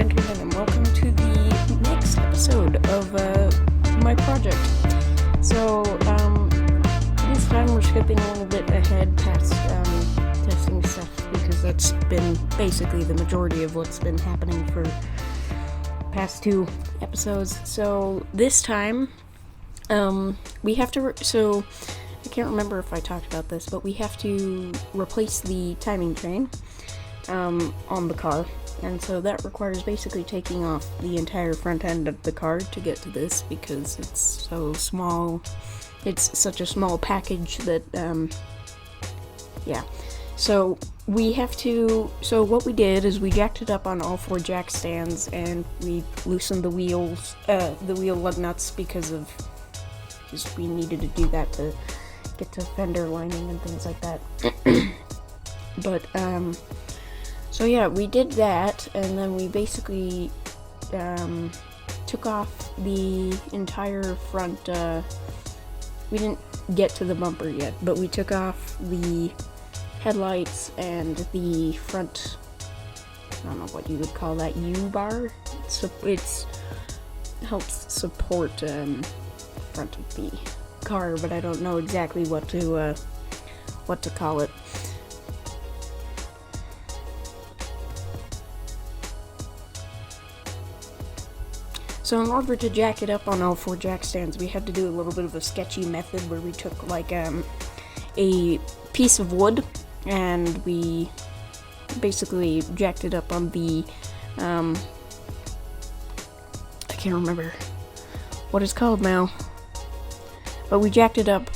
gentlemen, and welcome to the next episode of my project. So, this time we're skipping a little bit ahead past testing stuff, because that's been basically the majority of what's been happening for past two episodes. So, this time, we have to, I can't remember if I talked about this, but we have to replace the timing chain on the car. And so that requires basically taking off the entire front end of the car to get to this, because it's so small. It's such a small package that, yeah. So we have to, so what we did is we jacked it up on all four jack stands, and we loosened the wheels, the wheel lug nuts, because we needed to do that to get to fender lining and things like that. But, so yeah, we did that, and then we basically took off the entire front, we didn't get to the bumper yet, but we took off the headlights and the front, I don't know what you would call that, U-bar? It's helps support the front of the car, but I don't know exactly what to call it. So in order to jack it up on all four jack stands, we had to do a little bit of a sketchy method where we took like a piece of wood, and we basically jacked it up on the, I can't remember what it's called now, but we jacked it up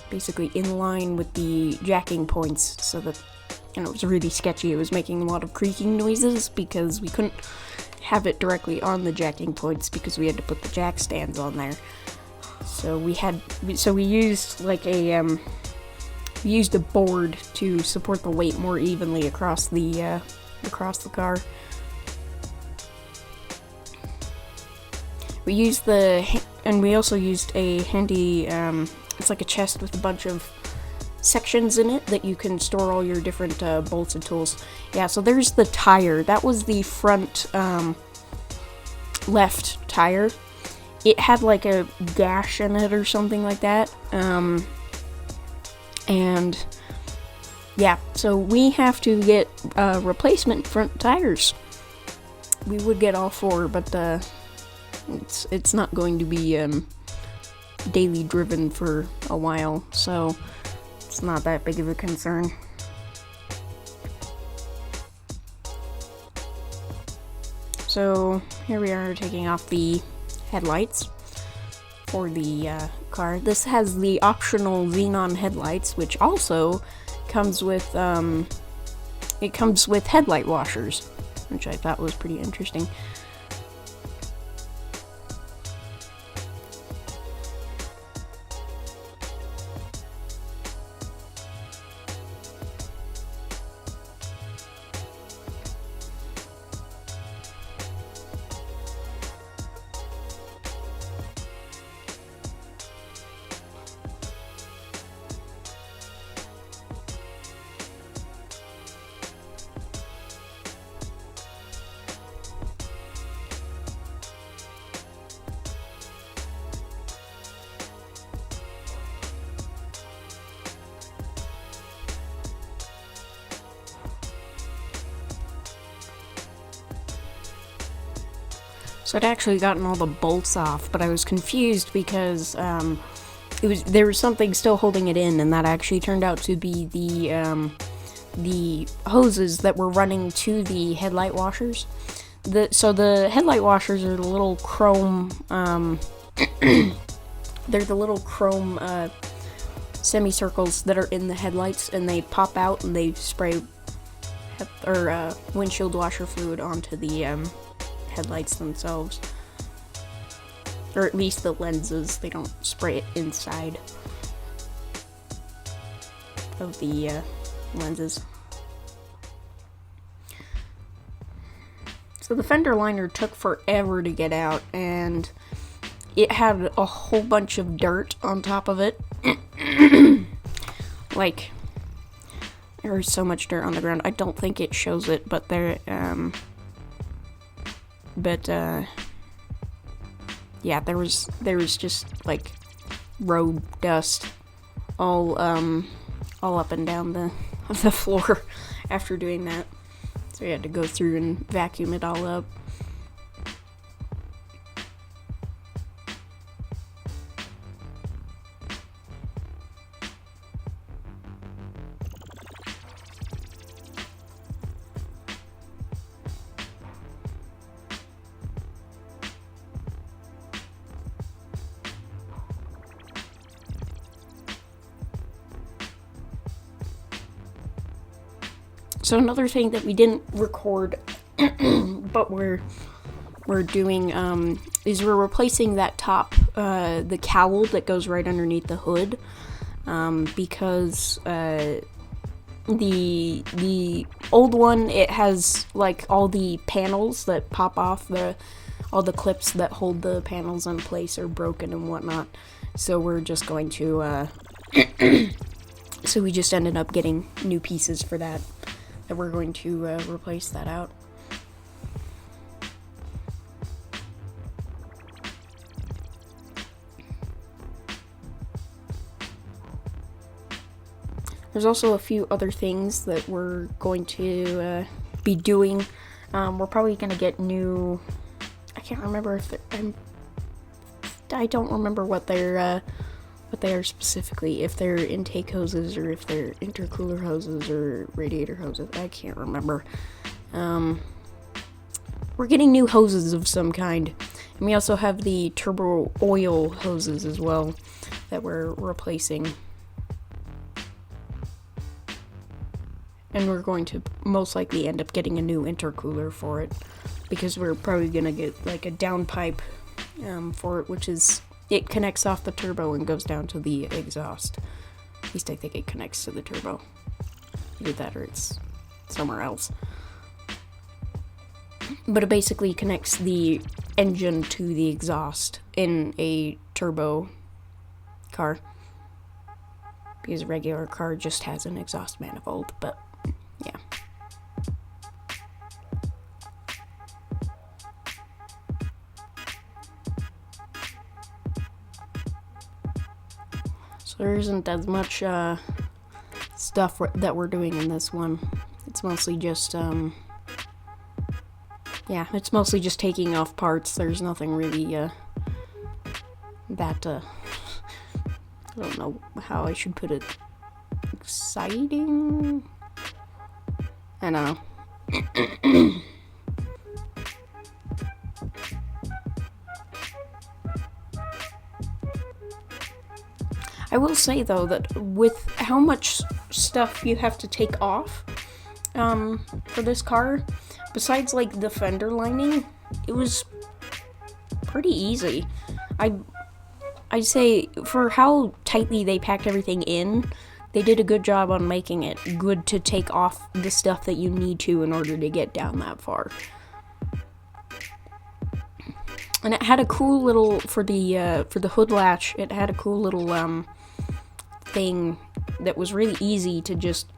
basically in line with the jacking points, so that, it was really sketchy. It was making a lot of creaking noises because we couldn't have it directly on the jacking points because we had to put the jack stands on there. So we used like we used a board to support the weight more evenly across the car. We also used a handy, it's like a chest with a bunch of sections in it that you can store all your different bolts and tools. Yeah, so there's the tire. That was the front left tire. It had like a gash in it or something like that. And yeah, so we have to get replacement front tires. We would get all four, but it's not going to be daily driven for a while, so it's not that big of a concern. So here we are taking off the headlights for the car. This has the optional xenon headlights, which also comes with headlight washers, which I thought was pretty interesting. So I'd actually gotten all the bolts off, but I was confused because there was something still holding it in, and that actually turned out to be the hoses that were running to the headlight washers. So the headlight washers are the little chrome, they're the little chrome semicircles that are in the headlights, and they pop out and they spray windshield washer fluid onto the headlights themselves, or at least the lenses. They don't spray it inside of the lenses. So the fender liner took forever to get out, and it had a whole bunch of dirt on top of it. Like, there was so much dirt on the ground. I don't think it shows it, but there, but yeah, there was just like road dust all up and down the floor after doing that. So we had to go through and vacuum it all up. So another thing that we didn't record, but we're doing, is we're replacing that top, the cowl that goes right underneath the hood, because the old one, it has like all the panels that pop off, all the clips that hold the panels in place are broken and whatnot. So we're just going to so we just ended up getting new pieces for that we're going to replace that out. There's also a few other things that we're going to be doing. We're probably going to get new... I can't remember if I don't remember what they are specifically. If they're intake hoses or if they're intercooler hoses or radiator hoses. I can't remember. We're getting new hoses of some kind. And we also have the turbo oil hoses as well that we're replacing. And we're going to most likely end up getting a new intercooler for it, because we're probably going to get like a downpipe for it, which is, it connects off the turbo and goes down to the exhaust. At least I think it connects to the turbo. Either that or it's somewhere else. But it basically connects the engine to the exhaust in a turbo car, because a regular car just has an exhaust manifold, but yeah. So there isn't as much stuff that we're doing in this one. It's mostly just, yeah, it's mostly just taking off parts. There's nothing really that, I don't know how I should put it, exciting? I don't know. I will say, though, that with how much stuff you have to take off for this car, besides, like, the fender lining, it was pretty easy. I'd say, for how tightly they packed everything in, they did a good job on making it good to take off the stuff that you need to in order to get down that far. And it had a cool little, for the hood latch, it had a cool little thing that was really easy to just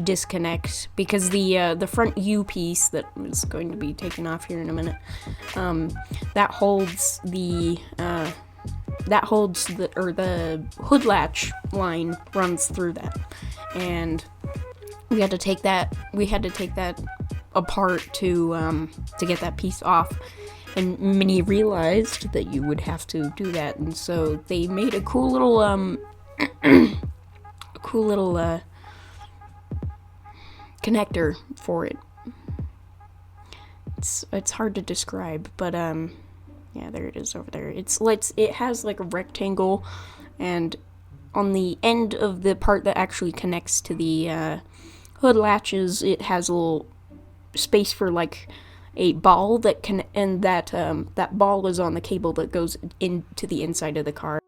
disconnect, because the front U piece that is going to be taken off here in a minute, that holds the hood latch line runs through that, and we had to take that apart to get that piece off. And Minnie realized that you would have to do that, and so they made a cool little connector for it. It's hard to describe, but yeah, there it is over there. It has like a rectangle, and on the end of the part that actually connects to the hood latches, it has a little space for like a ball that ball is on the cable that goes into the inside of the car.